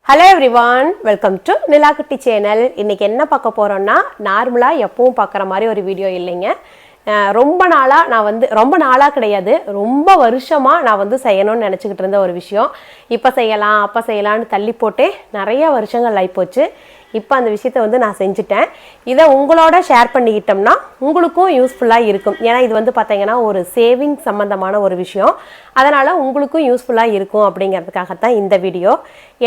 Hello everyone, welcome to Nilakutti channel. இன்னைக்கு என்ன பார்க்க போறோம்னா நார்மலா எப்பவும் பார்க்குற மாதிரி ஒரு வீடியோ இல்லைங்க. ரொம்ப நாளா கிடையாது, ரொம்ப வருஷமா நான் செய்யணும்னு நினைச்சிட்டு இருந்த ஒரு விஷயம். இப்ப செய்யலாம் அப்ப செய்யலாம்னு தள்ளி போட்டே நிறைய வருஷங்கள் ஆயிப்போச்சு. இப்போ அந்த விஷயத்தை நான் செஞ்சுட்டேன். இதை உங்களோட ஷேர் பண்ணிக்கிட்டோம்னா உங்களுக்கும் யூஸ்ஃபுல்லாக இருக்கும். ஏன்னா இது பார்த்தீங்கன்னா ஒரு சேவிங் சம்மந்தமான ஒரு விஷயம், அதனால் உங்களுக்கும் யூஸ்ஃபுல்லாக இருக்கும் அப்படிங்கிறதுக்காகத்தான் இந்த வீடியோ.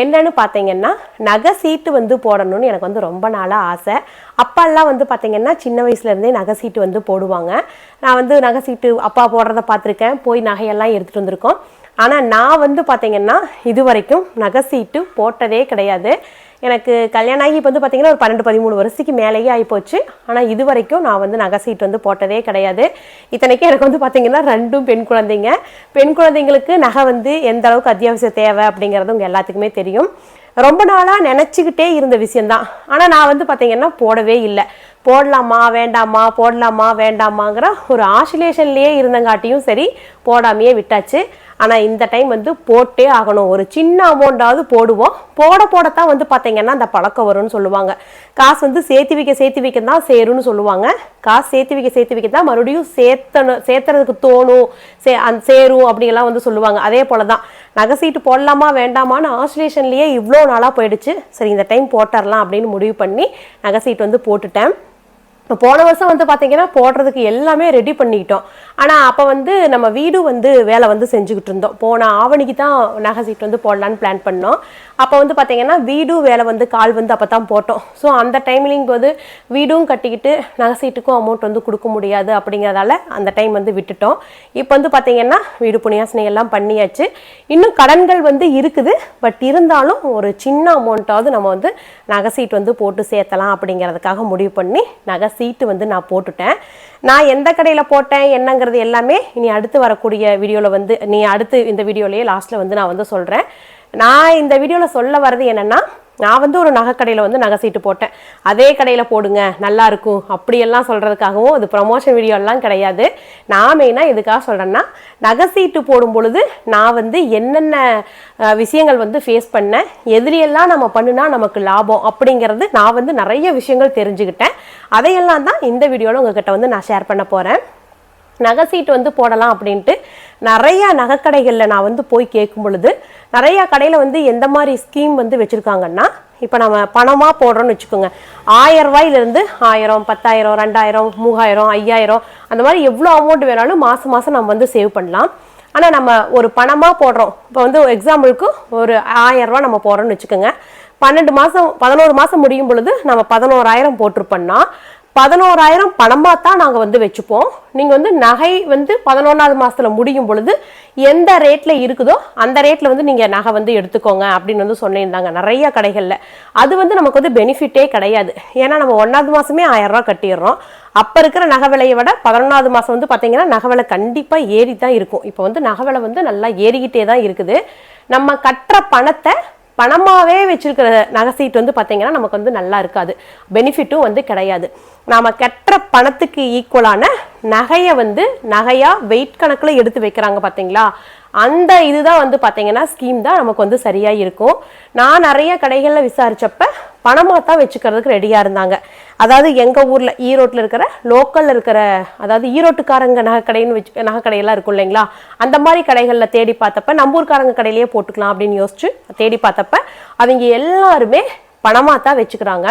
என்னன்னு பார்த்தீங்கன்னா நகை சீட்டு போடணும்னு எனக்கு ரொம்ப நாளாக ஆசை. அப்பாலாம் பார்த்தீங்கன்னா சின்ன வயசுலேருந்தே நகை சீட்டு போடுவாங்க. நான் நகை சீட்டு அப்பா போடுறத பார்த்துருக்கேன், போய் நகையெல்லாம் எடுத்துகிட்டு வந்திருக்கோம். ஆனால் நான் பார்த்தீங்கன்னா இது வரைக்கும் நகை சீட்டு போட்டதே கிடையாது. எனக்கு கல்யாணம் ஆகி இப்போ பார்த்தீங்கன்னா ஒரு 12-13 வருஷத்துக்கு மேலேயே ஆகிப்போச்சு. ஆனால் இது வரைக்கும் நான் நகை சீட்டு போட்டதே கிடையாது. இத்தனைக்கும் எனக்கு பார்த்தீங்கன்னா 2 பெண் குழந்தைங்க. பெண் குழந்தைங்களுக்கு நகை எந்த அளவுக்கு அத்தியாவசியம் தேவை அப்படிங்கிறது உங்கள் எல்லாத்துக்குமே தெரியும். ரொம்ப நாளாக நினச்சிக்கிட்டே இருந்த விஷயந்தான். ஆனால் நான் பார்த்தீங்கன்னா போடவே இல்லை. போடலாமா வேண்டாமா போடலாமா வேண்டாமாங்கிற ஒரு ஆசிலேஷன்லேயே இருந்தங்காட்டியும் சரி போடாமையே விட்டாச்சு. ஆனால் இந்த டைம் போட்டே ஆகணும். ஒரு சின்ன அமௌண்ட்டாவது போடுவோம். போடத்தான் பார்த்தீங்கன்னா அந்த பழக்கம் வரும்னு சொல்லுவாங்க. காசு சேர்த்து வைக்க தான் சேரும்னு சொல்லுவாங்க. காசு சேர்த்து வைக்க தான் மறுபடியும் சேர்த்துறதுக்கு தோணும், சேரும் அப்படிங்கெல்லாம் சொல்லுவாங்க. அதே போல தான் நகை சீட்டு போடலாமா வேண்டாமான்னு ஆசிலேஷன்லேயே இவ்வளோ நாளாக போயிடுச்சு. சரி இந்த டைம் போட்டுடலாம் அப்படின்னு முடிவு பண்ணி நகை சீட்டு போட்டுட்டேன். இப்போ போன வருஷம் பார்த்தீங்கன்னா போடுறதுக்கு எல்லாமே ரெடி பண்ணிக்கிட்டோம். ஆனால் அப்போ நம்ம வீடு வேலை செஞ்சுக்கிட்டு இருந்தோம். போன ஆவணிக்கு தான் நகை சீட்டு போடலான்னு பிளான் பண்ணோம். அப்போ பார்த்தீங்கன்னா வீடும் வேலை கால் அப்போ தான் போட்டோம். ஸோ அந்த டைம்லிங் வீடும் கட்டிக்கிட்டு நகை சீட்டுக்கும் அமௌண்ட் கொடுக்க முடியாது அப்படிங்கிறதால அந்த டைம் விட்டுட்டோம். இப்போ பார்த்தீங்கன்னா வீடு புண்ணியாசனை எல்லாம் பண்ணியாச்சு. இன்னும் கடன்கள் இருக்குது. பட் இருந்தாலும் ஒரு சின்ன அமௌண்ட்டாவது நம்ம நகை சீட்டு போட்டு சேர்த்தலாம் அப்படிங்கிறதுக்காக முடிவு பண்ணி நகை சீட்டு நான் போட்டுட்டேன். நான் எந்த கடையில் போட்டேன் என்னங்கிறது எல்லாமே இனி அடுத்து வரக்கூடிய வீடியோவில் அடுத்து இந்த வீடியோலேயே லாஸ்ட்டில் நான் சொல்கிறேன். நான் இந்த வீடியோவில் சொல்ல வர்றது என்னென்னா, நான் ஒரு நகை கடையில் நகை சீட்டு போட்டேன், அதே கடையில் போடுங்க நல்லா இருக்கும் அப்படியெல்லாம் சொல்கிறதுக்காகவும் அது ப்ரமோஷன் வீடியோலாம் கிடையாது. நான் மெயினாக எதுக்காக சொல்கிறேன்னா, நகை சீட்டு போடும் பொழுது நான் என்னென்ன விஷயங்கள் ஃபேஸ் பண்ணேன், எதிரியெல்லாம் நம்ம பண்ணுனா நமக்கு லாபம் அப்படிங்கிறது நான் நிறைய விஷயங்கள் தெரிஞ்சுக்கிட்டேன். அதையெல்லாம் தான் இந்த வீடியோவில் உங்ககிட்ட நான் ஷேர் பண்ண போகிறேன். நகை சீட்டு போடலாம் அப்படின்ட்டு நிறையா நகைக்கடைகளில் நான் போய் கேட்கும் பொழுது நிறையா கடையில் எந்த மாதிரி ஸ்கீம் வச்சுருக்காங்கன்னா, இப்போ நம்ம பணமாக போடுறோன்னு வச்சுக்கோங்க, 1000 ரூபாயிலிருந்து 1000, 10,000, 2000, 3000, 5000 அந்த மாதிரி எவ்வளோ அமௌண்ட் வேணாலும் மாதம் மாதம் நம்ம சேவ் பண்ணலாம். ஆனால் நம்ம ஒரு பணமாக போடுறோம். இப்போ எக்ஸாம்பிளுக்கு ஒரு 1000 ரூபா நம்ம போடுறோன்னு வச்சுக்கோங்க. 11 மாதம் முடியும் பொழுது நம்ம 11,000 போட்டிருப்போம்னா 11,000 பணமாக தான் நாங்கள் வச்சுப்போம். நீங்கள் நகை 11ஆவது மாதத்தில் முடியும் பொழுது எந்த ரேட்டில் இருக்குதோ அந்த ரேட்டில் நீங்கள் நகை எடுத்துக்கோங்க அப்படின்னு சொன்னிருந்தாங்க நிறைய கடைகளில். அது நமக்கு பெனிஃபிட்டே கிடையாது. ஏன்னா நம்ம 1ஆவது மாதமே 1000 ரூபா கட்டிடுறோம். அப்போ இருக்கிற நகை விலையை விட 11ஆவது மாதம் பார்த்தீங்கன்னா நகை விலை கண்டிப்பாக ஏறி தான் இருக்கும். இப்போ நகை விலை நல்லா ஏறிக்கிட்டே தான் இருக்குது. நம்ம கட்டுற பணத்தை பணமாகவே வச்சிருக்கிற நகை சீட்டு பார்த்தீங்கன்னா நமக்கு நல்லா இருக்காது, பெனிஃபிட்டும் கிடையாது. நாம் கட்டுற பணத்துக்கு ஈக்குவலான நகையை நகையாக வெயிட் கணக்கில் எடுத்து வைக்கிறாங்க பார்த்தீங்களா, அந்த இதுதான் பார்த்தீங்கன்னா ஸ்கீம் தான் நமக்கு சரியாக இருக்கும். நான் நிறைய கடைகளில் விசாரித்தப்ப பணமாக தான் வச்சுக்கிறதுக்கு ரெடியாக இருந்தாங்க. அதாவது எங்கள் ஊரில் ஈரோட்டில் இருக்கிற லோக்கலில் இருக்கிற, அதாவது ஈரோட்டுக்காரங்க நகை கடையெல்லாம் இருக்கும் இல்லைங்களா, அந்த மாதிரி கடைகளில் தேடி பார்த்தப்ப நம்பூர்காரங்க கடையிலேயே போட்டுக்கலாம் அப்படின்னு யோசிச்சு தேடி பார்த்தப்ப அவங்க எல்லாருமே பணமாக தான் வச்சுக்கிறாங்க.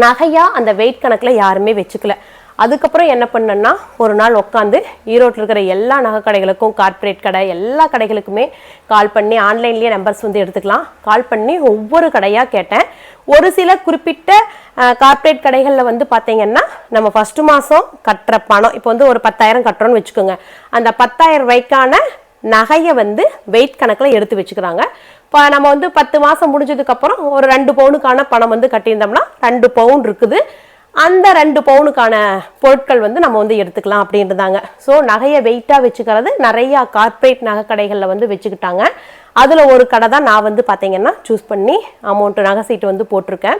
நகையாக அந்த வெயிட் கணக்கில் யாருமே வச்சுக்கல. அதுக்கப்புறம் என்ன பண்ணேன்னா, ஒரு நாள் உட்காந்து ஈரோட்டில் இருக்கிற எல்லா நகை கடைகளுக்கும், கார்ப்பரேட் கடை எல்லா கடைகளுக்குமே கால் பண்ணி, ஆன்லைன்லேயே நம்பர்ஸ் எடுத்துக்கலாம், கால் பண்ணி ஒவ்வொரு கடையாக கேட்டேன். ஒரு சில குறிப்பிட்ட கார்ப்பரேட் கடைகளில் பார்த்தீங்கன்னா நம்ம ஃபஸ்ட்டு மாதம் கட்டுற பணம், இப்போ ஒரு 10,000 கட்டுறோன்னு வச்சுக்கோங்க, அந்த 10,000 ரூபாய்க்கான நகையை வெயிட் கணக்கில் எடுத்து வச்சுக்கிறாங்க. இப்போ நம்ம 10 மாதம் முடிஞ்சதுக்கப்புறம் ஒரு 2 பவுனுக்கான பணம் கட்டியிருந்தோம்னா 2 பவுன் இருக்குது, அந்த 2 பவுனுக்கான பொருட்கள் நம்ம எடுத்துக்கலாம் அப்படின்றாங்க. ஸோ நகையை வெயிட்டாக வச்சுக்கிறது நிறையா கார்ப்பரேட் நகை கடைகளில் வச்சுக்கிட்டாங்க. அதில் ஒரு கடை தான் நான் பார்த்தீங்கன்னா சூஸ் பண்ணி அமௌண்ட்டு நகை சீட்டு போட்டிருக்கேன்.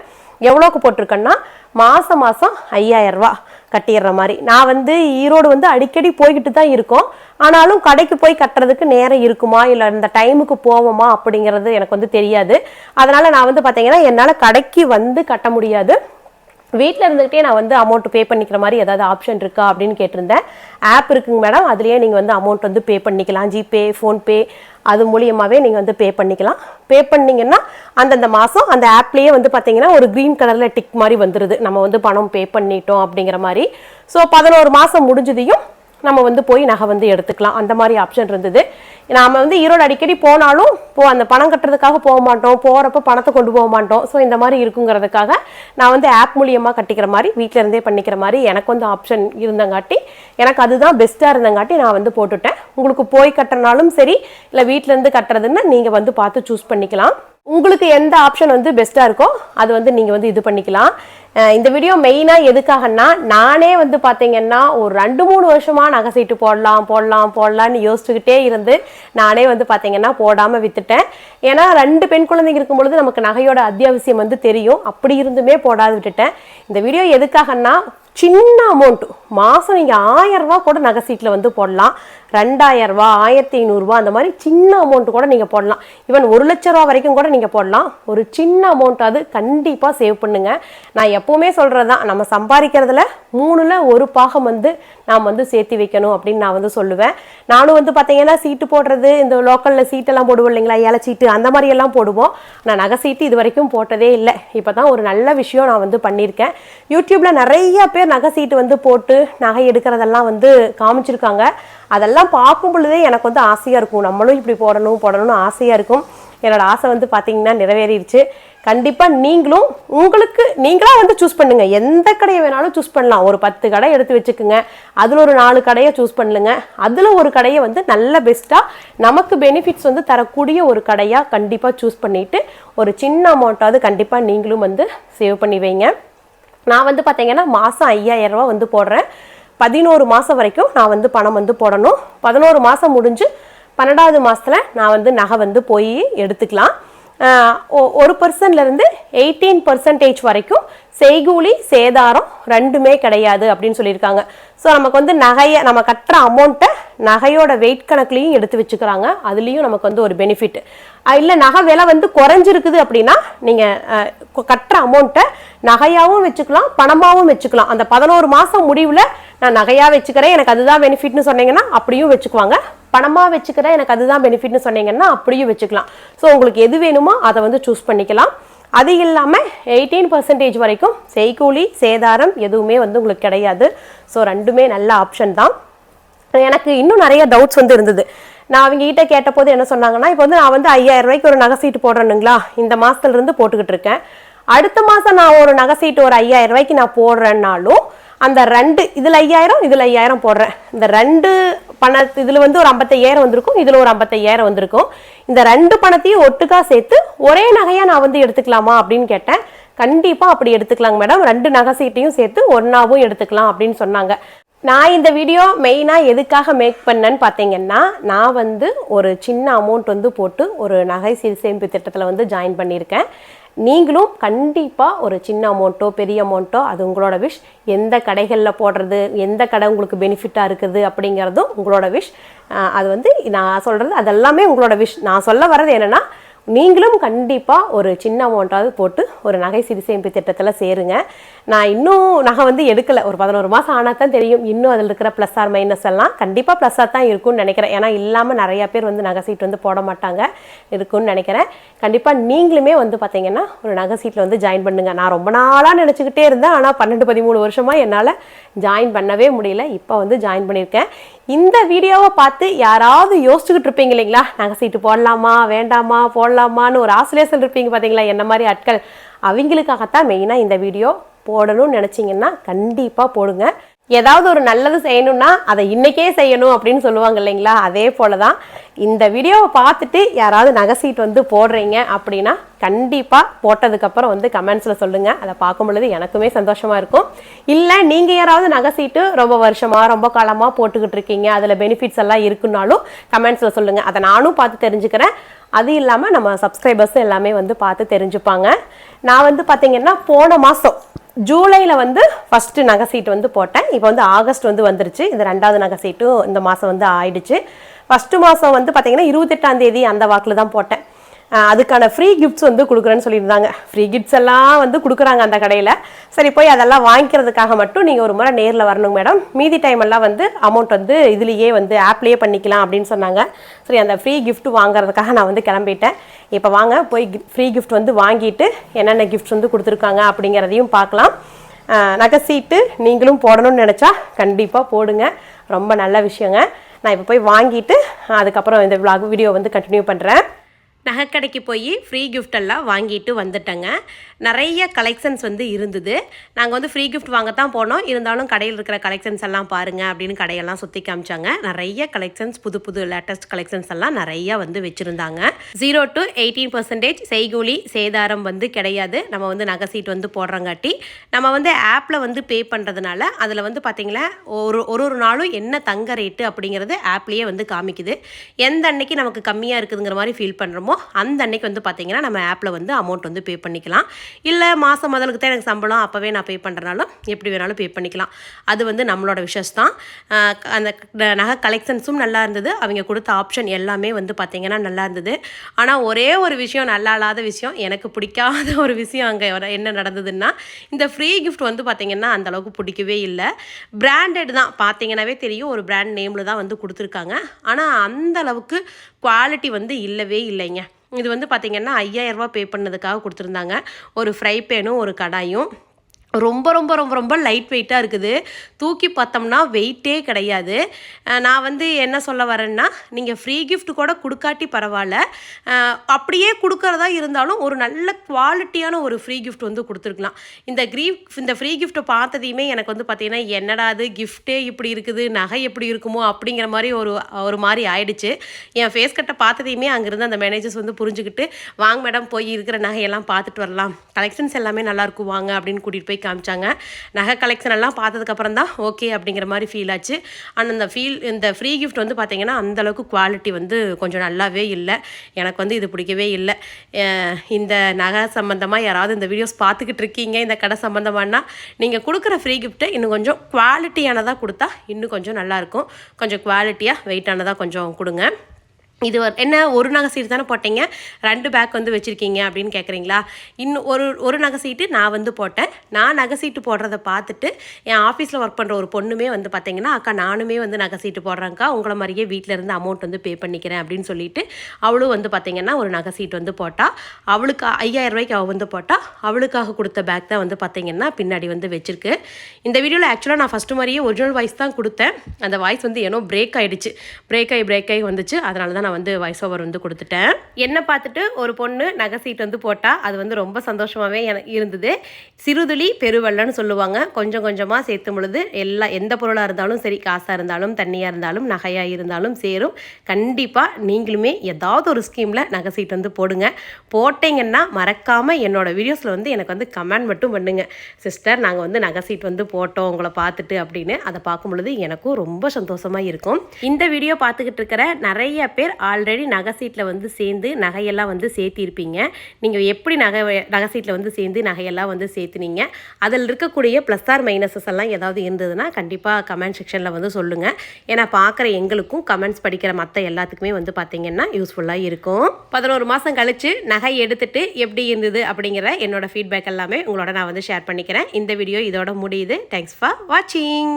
எவ்வளோக்கு போட்டிருக்கேன்னா மாதம் 5000 ரூபா. கட்டிடுற மாதிரி. நான் வந்து ஈரோடு வந்து அடிக்கடி போய்கிட்டு தான் இருக்கோம். ஆனாலும் கடைக்கு போய் கட்டுறதுக்கு நேரம் இருக்குமா இல்லை இந்த டைமுக்கு போவோமா அப்படிங்கிறது எனக்கு வந்து தெரியாது. அதனால நான் வந்து பார்த்தீங்கன்னா என்னால் கடைக்கு வந்து கட்ட முடியாது. வீட்டில் இருந்துகிட்டே நான் வந்து அமௌண்ட் பே பண்ணிக்கிற மாதிரி ஏதாவது ஆப்ஷன் இருக்கா அப்படின்னு கேட்டிருந்தேன். ஆப் இருக்குங்க மேடம், அதுலேயே நீங்கள் வந்து அமௌண்ட் வந்து பே பண்ணிக்கலாம். ஜிபே, ஃபோன்பே அது மூலியமாகவே நீங்கள் வந்து பே பண்ணிக்கலாம். பே பண்ணிங்கன்னா அந்தந்த மாதம் அந்த ஆப்லேயே வந்து பார்த்தீங்கன்னா ஒரு க்ரீன் கலரில் டிக் மாதிரி வந்துடுது, நம்ம வந்து பணம் பே பண்ணிட்டோம் அப்படிங்கிற மாதிரி. ஸோ 11 மாதம் முடிஞ்சதையும் நம்ம வந்து போய் நகை வந்து எடுத்துக்கலாம். அந்த மாதிரி ஆப்ஷன் இருந்தது. நாம் வந்து ஈரோடு அடிக்கடி போனாலும் அந்த பணம் கட்டுறதுக்காக போக மாட்டோம், போகிறப்ப பணத்தை கொண்டு போக மாட்டோம். ஸோ இந்த மாதிரி இருக்குங்கிறதுக்காக நான் வந்து ஆப் மூலியமாக கட்டிக்கிற மாதிரி வீட்டில் இருந்தே பண்ணிக்கிற மாதிரி எனக்கு வந்து ஆப்ஷன் இருந்தங்காட்டி எனக்கு அதுதான் பெஸ்ட்டாக இருந்தங்காட்டி நான் வந்து போட்டுட்டேன். உங்களுக்கு போய் கட்டுறனாலும் சரி இல்லை வீட்டிலேருந்து கட்டுறதுன்னு நீங்கள் வந்து பார்த்து சூஸ் பண்ணிக்கலாம். உங்களுக்கு எந்த ஆப்ஷன் வந்து பெஸ்ட்டாக இருக்கோ அது வந்து நீங்கள் வந்து இது பண்ணிக்கலாம். இந்த வீடியோ மெயினாக எதுக்காகன்னா, நானே வந்து பார்த்தீங்கன்னா ஒரு 2-3 வருஷமாக நகை சீட்டு போடலான்னு யோசிச்சுக்கிட்டே இருந்து நானே வந்து பார்த்தீங்கன்னா போடாமல் விட்டுட்டேன். ஏன்னா 2 பெண் குழந்தைங்க இருக்கும் பொழுது நமக்கு நகையோட அத்தியாவசியம் வந்து தெரியும். அப்படி இருந்துமே போடாது விட்டுட்டேன். இந்த வீடியோ எதுக்காகன்னா, சின்ன அமௌண்ட் மாதம் நீங்கள் 1000 ரூபா கூட நகை சீட்டில் வந்து போடலாம். 2000 ரூபா, 1500 ரூபா அந்த மாதிரி சின்ன அமௌண்ட் கூட நீங்கள் போடலாம். ஈவன் 1 லட்ச ரூபா வரைக்கும் கூட நீங்கள் போடலாம். ஒரு சின்ன அமௌண்ட் அது கண்டிப்பாக சேவ் பண்ணுங்க. நான் எப்போவுமே சொல்கிறது தான், நம்ம சம்பாதிக்கிறதுல 3ல் 1 பாகம் வந்து நாம் வந்து சேர்த்து வைக்கணும் அப்படின்னு நான் வந்து சொல்லுவேன். நானும் வந்து பார்த்தீங்கன்னா சீட்டு போடுறது, இந்த லோக்கலில் சீட்டெல்லாம் போடுவோம் இல்லைங்களா, ஏழை சீட்டு அந்த மாதிரி எல்லாம் போடுவோம். நான் நகை சீட்டு இது வரைக்கும் போட்டதே இல்லை. இப்போ தான் ஒரு நல்ல விஷயம் நான் வந்து பண்ணியிருக்கேன். யூடியூப்பில் நிறைய பேர் நகை சீட்டு வந்து போட்டு நகை எடுக்கிறதெல்லாம் வந்து காமிச்சிருக்காங்க. அதெல்லாம் பார்க்கும் பொழுதே எனக்கு வந்து ஆசையாக இருக்கும், நம்மளும் இப்படி போடணும்னு ஆசையாக இருக்கும். என்னோட ஆசை வந்து பார்த்தீங்கன்னா நிறைவேறிடுச்சு. கண்டிப்பாக நீங்களும் நீங்களாக வந்து சூஸ் பண்ணுங்கள். எந்த கடையை வேணாலும் சூஸ் பண்ணலாம். ஒரு 10 கடை எடுத்து வச்சுக்கோங்க, அதில் ஒரு 4 கடையை சூஸ் பண்ணுங்க. அதில் ஒரு கடையை வந்து நல்ல பெஸ்ட்டாக நமக்கு பெனிஃபிட்ஸ் வந்து தரக்கூடிய ஒரு கடையாக கண்டிப்பாக சூஸ் பண்ணிவிட்டு ஒரு சின்ன அமௌண்ட்டாவது கண்டிப்பாக நீங்களும் வந்து சேவ் பண்ணி வைங்க. நான் வந்து பார்த்தீங்கன்னா மாதம் 5000 ரூபா வந்து போடுறேன். 11 மாதம் வரைக்கும் நான் வந்து பணம் வந்து போடணும். 11 மாதம் முடிஞ்சு 12வது மாதத்தில் நான் வந்து நகை வந்து போய் எடுத்துக்கலாம். 1% 18% வரைக்கும் செய்கூலி சேதாரம் 2மே கிடையாது அப்படின்னு சொல்லியிருக்காங்க. ஸோ நமக்கு வந்து நகையை நம்ம கட்டுற அமௌண்ட்டை நகையோட வெயிட் கணக்குலையும் எடுத்து வச்சுக்கிறாங்க. அதுலேயும் நமக்கு வந்து ஒரு பெனிஃபிட் இல்லை. நகை விலை வந்து குறைஞ்சிருக்குது அப்படின்னா நீங்கள் கட்டுற அமௌண்ட்டை நகையாகவும் வச்சுக்கலாம், பணமாகவும் வச்சுக்கலாம். அந்த 11 மாதம் முடிவில் நான் நகையாக வச்சுக்கிறேன், எனக்கு அதுதான் பெனிஃபிட்னு சொன்னீங்கன்னா அப்படியும் வச்சுக்குவாங்க. பணமாக வச்சுக்கிறேன், எனக்கு அதுதான் பெனிஃபிட்னு சொன்னீங்கன்னா அப்படியும் வச்சுக்கலாம். ஸோ உங்களுக்கு எது வேணுமோ அதை வந்து சூஸ் பண்ணிக்கலாம். அது இல்லாமல் 18% வரைக்கும் செய்கூலி சேதாரம் எதுவுமே வந்து உங்களுக்கு கிடையாது. ஸோ 2மே நல்ல ஆப்ஷன் தான். எனக்கு இன்னும் நிறைய டவுட்ஸ் வந்து இருந்தது. நான் அவங்க கிட்ட கேட்டபோது என்ன சொன்னாங்கன்னா, இப்போ வந்து நான் வந்து 5000 ரூபாய்க்கு ஒரு நகை சீட்டு போடுறேனுங்களா, இந்த மாதத்துலேருந்து போட்டுக்கிட்டு இருக்கேன். அடுத்த மாதம் நான் ஒரு நகை சீட்டு ஒரு 5000 ரூபாய்க்கு நான் போடுறேன்னாலும் அந்த 2 இதில் 5000 இதில் 5000 போடுறேன். இந்த 2 இதில் வந்து ஒரு 55000 வந்திருக்கும், இதில் ஒரு 55000 வந்திருக்கும். இந்த 2 பணத்தையும் ஒட்டுக்கா சேர்த்து ஒரே நகையாக நான் வந்து எடுத்துக்கலாமா அப்படின்னு கேட்டேன். கண்டிப்பாக அப்படி எடுத்துக்கலாங்க மேடம், 2 நகை சீட்டையும் சேர்த்து ஒன்றாவும் எடுத்துக்கலாம் அப்படின்னு சொன்னாங்க. நான் இந்த வீடியோ மெயினாக எதுக்காக மேக் பண்ணேன்னு பார்த்தீங்கன்னா, நான் வந்து ஒரு சின்ன அமௌண்ட் வந்து போட்டு ஒரு நகை சேமிப்பு திட்டத்தில் வந்து ஜாயின் பண்ணியிருக்கேன். நீங்களும் கண்டிப்பாக ஒரு சின்ன அமௌண்ட்டோ பெரிய அமௌண்ட்டோ அது உங்களோட விஷ். எந்த கடைகளில் போடுறது, எந்த கடை உங்களுக்கு பெனிஃபிட்டாக இருக்குது அப்படிங்கிறதும் உங்களோட விஷ். அது வந்து நான் சொல்கிறது அதெல்லாமே உங்களோட விஷ். நான் சொல்ல வர்றது என்னென்னா, நீங்களும் கண்டிப்பாக ஒரு சின்ன அமௌண்ட்டாவது போட்டு ஒரு நகை சேமிப்பு திட்டத்தில் சேருங்க. நான் இன்னும் நகை வந்து எடுக்கலை, ஒரு 11 மாதம் ஆனால் தான் தெரியும் இன்னும் அதில் இருக்கிற ப்ளஸ் ஆர் மைனஸ் எல்லாம். கண்டிப்பாக ப்ளஸ்ஸாக தான் இருக்கும்னு நினைக்கிறேன். ஏன்னா இல்லாமல் நிறையா பேர் வந்து நகை சீட் வந்து போட மாட்டாங்க, இருக்குன்னு நினைக்கிறேன். கண்டிப்பாக நீங்களுமே வந்து பார்த்தீங்கன்னா ஒரு நகை சீட்டில் வந்து ஜாயின் பண்ணுங்கள். நான் ரொம்ப நாளாக நினச்சிக்கிட்டே இருந்தேன், ஆனால் 12-13 வருஷமாக என்னால் ஜாயின் பண்ணவே முடியல. இப்போ வந்து ஜாயின் பண்ணியிருக்கேன். இந்த வீடியோவை பார்த்து யாராவது யோசிச்சுக்கிட்டு இருப்பீங்க இல்லைங்களா, நகை சீட்டு போடலாமா வேண்டாமா போடலாமான்னு ஒரு ஆசிலேஷன் இருப்பீங்க பார்த்தீங்களா, என்ன மாதிரி ஆட்கள், அவங்களுக்காகத்தான் மெயினாக இந்த வீடியோ. போடணும்னு நினச்சிங்கன்னா கண்டிப்பாக போடுங்க. ஏதாவது ஒரு நல்லது செய்யணும்னா அதை இன்றைக்கே செய்யணும் அப்படின்னு சொல்லுவாங்க இல்லைங்களா, அதே போல தான் இந்த வீடியோவை பார்த்துட்டு யாராவது நகை சீட் வந்து போடுறீங்க அப்படின்னா கண்டிப்பாக போட்டதுக்கப்புறம் வந்து கமெண்ட்ஸில் சொல்லுங்கள். அதை பார்க்கும் பொழுது எனக்குமே சந்தோஷமாக இருக்கும். இல்லை நீங்கள் யாராவது நகை சீட்டு ரொம்ப வருஷமாக ரொம்ப காலமாக போட்டுக்கிட்டு இருக்கீங்க, அதில் பெனிஃபிட்ஸ் எல்லாம் இருக்குன்னாலும் கமெண்ட்ஸில் சொல்லுங்கள். அதை நானும் பார்த்து தெரிஞ்சுக்கிறேன். அது இல்லாமல் நம்ம சப்ஸ்கிரைபர்ஸும் எல்லாமே வந்து பார்த்து தெரிஞ்சுப்பாங்க. நான் வந்து பார்த்தீங்கன்னா போன மாதம் ஜூலையில் வந்து ஃபஸ்ட்டு நகை சீட்டு வந்து போட்டேன். இப்போ வந்து ஆகஸ்ட் வந்து வந்துருச்சு. இந்த 2வது நகை சீட்டும் இந்த மாதம் வந்து ஆயிடுச்சு. ஃபஸ்ட்டு மாதம் வந்து பார்த்திங்கன்னா 28ஆம் தேதி அந்த வாக்கில் தான் போட்டேன். அதுக்கான ஃப்ரீ கிஃப்ட்ஸ் வந்து கொடுக்குறேன்னு சொல்லியிருந்தாங்க. ஃப்ரீ கிஃப்ட்ஸ் எல்லாம் வந்து கொடுக்குறாங்க அந்த கடையில். சரி, போய் அதெல்லாம் வாங்கிக்கிறதுக்காக மட்டும் நீங்கள் ஒரு முறை நேரில் வரணும் மேடம், மீதி டைம் எல்லாம் வந்து அமௌண்ட் வந்து இதுலேயே வந்து ஆப்லேயே பண்ணிக்கலாம் அப்படின்னு சொன்னாங்க. சரி, அந்த ஃப்ரீ கிஃப்ட் வாங்குறதுக்காக நான் வந்து கிளம்பிட்டேன். இப்போ வாங்க போய் ஃப்ரீ கிஃப்ட் வந்து வாங்கிட்டு என்னென்ன கிஃப்ட்ஸ் வந்து கொடுத்துருக்காங்க அப்படிங்கிறதையும் பார்க்கலாம். நகை சீட்டு நீங்களும் போடணும்னு நினச்சா கண்டிப்பாக போடுங்க, ரொம்ப நல்ல விஷயங்க. நான் இப்போ போய் வாங்கிட்டு அதுக்கப்புறம் இந்த வீடியோ வந்து கண்டினியூ பண்ணுறேன். நகைக்கடைக்கு போய் ஃப்ரீ கிஃப்ட் எல்லாம் வாங்கிட்டு வந்துட்டேங்க. நிறைய கலெக்ஷன்ஸ் வந்து இருந்தது. நாங்கள் வந்து ஃப்ரீ கிஃப்ட் வாங்கத்தான் போனோம், இருந்தாலும் கடையில் இருக்கிற கலெக்ஷன்ஸ் எல்லாம் பாருங்கள் அப்படின்னு கடையெல்லாம் சுற்றி காமிச்சாங்க. நிறைய கலெக்ஷன்ஸ், புது புது லேட்டஸ்ட் கலெக்ஷன்ஸ் எல்லாம் நிறையா வந்து வச்சுருந்தாங்க. 0 to 18% செய்கூலி சேதாரம் வந்து கிடையாது. நம்ம வந்து நகை சீட் வந்து போடுறங்காட்டி நம்ம வந்து ஆப்பில் வந்து பே பண்ணுறதுனால அதில் வந்து பார்த்திங்களா ஒரு நாளும் என்ன தங்க ரேட்டு அப்படிங்கிறது ஆப்லேயே வந்து காமிக்குது. எந்த அன்னைக்கு நமக்கு கம்மியாக இருக்குதுங்கிற மாதிரி ஃபீல் பண்ணுறோமோ அந்த அன்னைக்கு வந்து பார்த்திங்கன்னா நம்ம ஆப்பில் வந்து அமௌண்ட் வந்து பே பண்ணிக்கலாம். இல்லை மாதம் முதலுக்கு தான் எனக்கு சம்பளம் அப்போவே நான் பே பண்ணுறனாலும் எப்படி வேணாலும் பே பண்ணிக்கலாம். அது வந்து நம்மளோட விஷஸ் தான். அந்த நகை கலெக்ஷன்ஸும் நல்லா இருந்தது. அவங்க கொடுத்த ஆப்ஷன் எல்லாமே வந்து பார்த்திங்கன்னா நல்லா இருந்தது. ஆனால் ஒரே ஒரு விஷயம், நல்லா இல்லாத விஷயம், எனக்கு பிடிக்காத ஒரு விஷயம் அங்கே என்ன நடந்ததுன்னா, இந்த ஃப்ரீ கிஃப்ட் வந்து பார்த்திங்கன்னா அந்தளவுக்கு பிடிக்கவே இல்லை. பிராண்டட் தான், பார்த்திங்கன்னாவே தெரியும், ஒரு பிராண்ட் நேமில் தான் வந்து கொடுத்துருக்காங்க. ஆனால் அந்த அளவுக்கு குவாலிட்டி வந்து இல்லவே இல்லைங்க. இது வந்து பார்த்திங்கன்னா 5000 ரூபா பே பண்ணதுக்காக கொடுத்துருந்தாங்க. ஒரு ஃப்ரை பேனும் ஒரு கடாயும் ரொம்ப ரொம்ப ரொம்ப ரொம்ப லைட் வெயிட்டாக இருக்குது. தூக்கி பார்த்தோம்னா வெயிட்டே கிடையாது. நான் வந்து என்ன சொல்ல வரேன்னா, நீங்கள் ஃப்ரீ கிஃப்ட் கூட கொடுக்காட்டி பரவாயில்ல, அப்படியே கொடுக்கறதா இருந்தாலும் ஒரு நல்ல குவாலிட்டியான ஒரு ஃப்ரீ கிஃப்ட் வந்து கொடுத்துருக்கலாம். இந்த ஃப்ரீ கிஃப்ட்டை பார்த்ததையுமே எனக்கு வந்து பார்த்திங்கன்னா, என்னடா அது கிஃப்ட்டே இப்படி இருக்குது, நகை எப்படி இருக்குமோ அப்படிங்கிற மாதிரி ஒரு மாதிரி ஆயிடுச்சு. என் ஃபேஸ் கட்டை பார்த்ததையுமே அங்கேருந்து அந்த மேனேஜர்ஸ் வந்து புரிஞ்சுக்கிட்டு, வாங்க மேடம் போய் இருக்கிற நகையெல்லாம் பார்த்துட்டு வரலாம், கலெக்ஷன்ஸ் எல்லாமே நல்லாயிருக்கும் வாங்க அப்படின்னு கூட்டிகிட்டு போய் காமிச்சாங்க. நகை கலெக்ஷன் எல்லாம் பார்த்ததுக்கப்புறம் தான் ஓகே அப்படிங்கிற மாதிரி ஃபீல் ஆச்சு. ஆனால் இந்த ஃப்ரீ கிஃப்ட் வந்து பார்த்திங்கன்னா அந்தளவுக்கு குவாலிட்டி வந்து கொஞ்சம் நல்லாவே இல்லை. எனக்கு வந்து இது பிடிக்கவே இல்லை. இந்த நகை சம்மந்தமாக யாராவது இந்த வீடியோஸ் பார்த்துக்கிட்டு இருக்கீங்க, இந்த கடை சம்மந்தமானா நீங்கள் கொடுக்குற ஃப்ரீ கிஃப்ட்டை இன்னும் கொஞ்சம் குவாலிட்டியானதாக கொடுத்தா இன்னும் கொஞ்சம் நல்லாயிருக்கும். கொஞ்சம் குவாலிட்டியாக வெயிட்டானதாக கொஞ்சம் கொடுங்க. இது என்ன ஒரு நகை சீட்டு தானே போட்டீங்க, 2 பேக் வந்து வச்சுருக்கீங்க அப்படின்னு கேட்குறீங்களா? இன்னும் ஒரு நகை சீட்டு நான் வந்து போட்டேன். நான் நகை சீட்டு போடுறத பார்த்துட்டு என் ஆஃபீஸில் ஒர்க் பண்ணுற ஒரு பொண்ணுமே வந்து பார்த்தீங்கன்னா, அக்கா நானுமே வந்து நகை சீட்டு போடுறேங்க்கா, உங்களை மாதிரியே வீட்டில் இருந்து அமௌண்ட் வந்து பே பண்ணிக்கிறேன் அப்படின்னு சொல்லிட்டு அவளும் வந்து பார்த்திங்கன்னா ஒரு நகை சீட்டு வந்து போட்டால். அவளுக்கு 5000 ரூபாய்க்கு அவள் வந்து போட்டால். அவளுக்காக கொடுத்த பேக் தான் வந்து பார்த்திங்கன்னா பின்னாடி வந்து வச்சுருக்கு. இந்த வீடியோவில் ஆக்சுவலாக நான் ஃபஸ்ட்டு மாதிரியே ஒரிஜினல் வாய்ஸ் தான் கொடுத்தேன். அந்த வாய்ஸ் வந்து ஏன்னோ பிரேக் ஆகிடுச்சு, பிரேக் ஆகி வந்துச்சு. அதனால தான் நான் வந்து வாய்ஸ் ஓவர் வந்து கொடுத்துட்டேன். என்ன பார்த்துட்டு ஒரு பொண்ணு நகை சீட் வந்து போட்டால் அது வந்து ரொம்ப சந்தோஷமாகவே இருந்தது. சிறுதுளி பெருவெள்ளன்னு சொல்லுவாங்க. கொஞ்சம் கொஞ்சமாக சேர்த்தும் பொழுது எந்த பொருளாக இருந்தாலும் சரி, காசாக இருந்தாலும் தண்ணியாக இருந்தாலும் நகையாக இருந்தாலும் சேரும். கண்டிப்பாக நீங்களுமே ஏதாவது ஒரு ஸ்கீமில் நகை சீட் வந்து போடுங்க. போட்டிங்கன்னா மறக்காமல் என்னோட வீடியோஸில் வந்து எனக்கு வந்து கமெண்ட் மட்டும் பண்ணுங்கள், சிஸ்டர் நாங்கள் வந்து நகை சீட் வந்து போட்டோம் உங்களை பார்த்துட்டு அப்படின்னு. அதை பார்க்கும் பொழுது எனக்கும் ரொம்ப சந்தோஷமாக இருக்கும். இந்த வீடியோ பார்த்துக்கிட்டு இருக்கிற நிறைய பேர் ஆல்ரெடி நகை சீட்டில் வந்து சேர்ந்து நகையெல்லாம் வந்து சேர்த்திருப்பீங்க. நீங்கள் எப்படி நகை சீட்டில் வந்து சேர்ந்து நகையெல்லாம் வந்து சேர்த்துனீங்க, அதில் இருக்கக்கூடிய ப்ளஸ் ஆர் மைனஸஸ் எல்லாம் ஏதாவது இருந்ததுன்னா கண்டிப்பாக கமெண்ட் செக்ஷனில் வந்து சொல்லுங்கள். ஏன்னா பார்க்குற எங்களுக்கும் கமெண்ட்ஸ் படிக்கிற மற்ற எல்லாத்துக்குமே வந்து பார்த்திங்கன்னா யூஸ்ஃபுல்லாக இருக்கும். 11 மாதம் கழித்து நகை எடுத்துகிட்டு எப்படி இருந்தது அப்படிங்கிற என்னோடய ஃபீட்பேக் எல்லாமே உங்களோட நான் வந்து ஷேர் பண்ணிக்கிறேன். இந்த வீடியோ இதோட முடியுது. தேங்க்ஸ் ஃபார் வாட்சிங்.